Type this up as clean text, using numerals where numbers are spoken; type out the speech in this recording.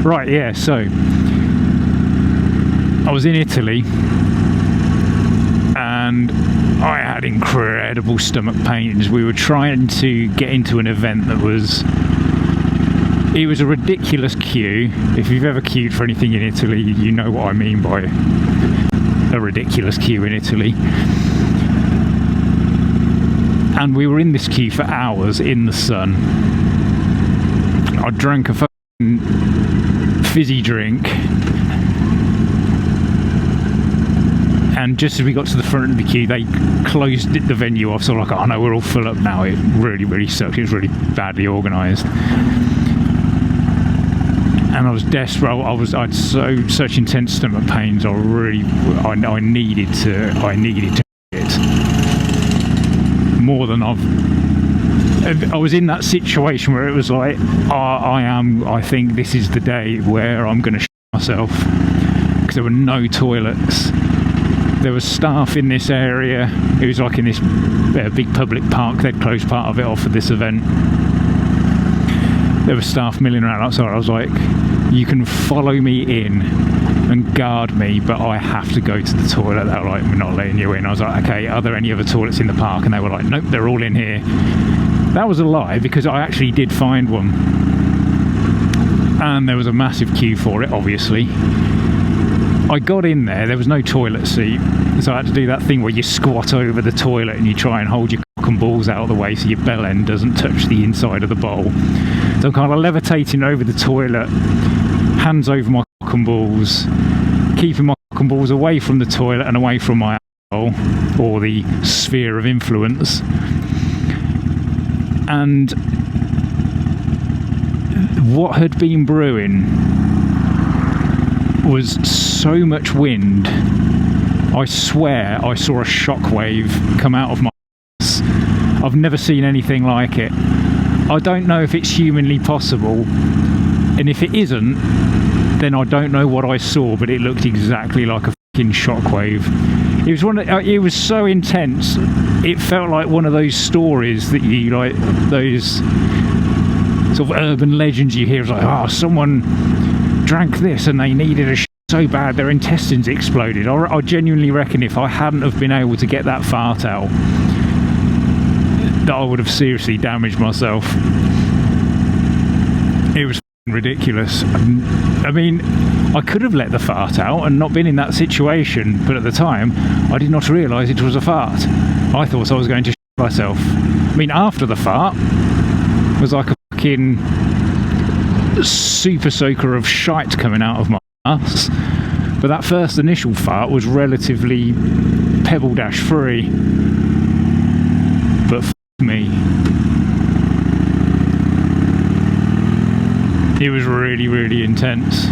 Right, yeah, so I was in Italy and I had incredible stomach pains. We were trying to get into an event that was... It was a ridiculous queue. If you've ever queued for anything in Italy, you know what I mean by a ridiculous queue in Italy. And we were in this queue for hours in the sun. I drank a fucking fizzy drink, and just as we got to the front of the queue, they closed the venue off. So like, oh no, we're all full up now. It really sucked. It was really badly organised, and I was desperate. I had such intense stomach pains. I needed to shit more than I was in that situation where it was like, I think this is the day where I'm going to shit myself, because there were no toilets. There was staff in this area. It was like in this big public park. They'd closed part of it off for this event. There were staff milling around outside. I was like, you can follow me in and guard me, but I have to go to the toilet. They were like, we're not letting you in. I was like, okay, are there any other toilets in the park? And they were like, nope, they're all in here. That was a lie, because I actually did find one. And there was a massive queue for it, obviously. I got in there was no toilet seat, so I had to do that thing where you squat over the toilet and you try and hold your cock and balls out of the way so your bell end doesn't touch the inside of the bowl. So I'm kind of levitating over the toilet, hands over my cock and balls, keeping my cock and balls away from the toilet and away from my asshole, or the sphere of influence. And what had been brewing was so much wind, I swear I saw a shockwave come out of my ass. I've never seen anything like it. I don't know if it's humanly possible, and if it isn't, then I don't know what I saw, but it looked exactly like a fucking shockwave. It was so intense, it felt like one of those stories that you, like, those sort of urban legends you hear. It's like, oh, someone drank this and they needed a shit so bad their intestines exploded. I genuinely reckon if I hadn't have been able to get that fart out, that I would have seriously damaged myself. It was ridiculous. I mean, I could have let the fart out and not been in that situation, but at the time I did not realise it was a fart. I thought I was going to shit myself. I mean, after the fart was like a fucking super soaker of shite coming out of my ass, but that first initial fart was relatively pebble dash free. But f me, it was really intense.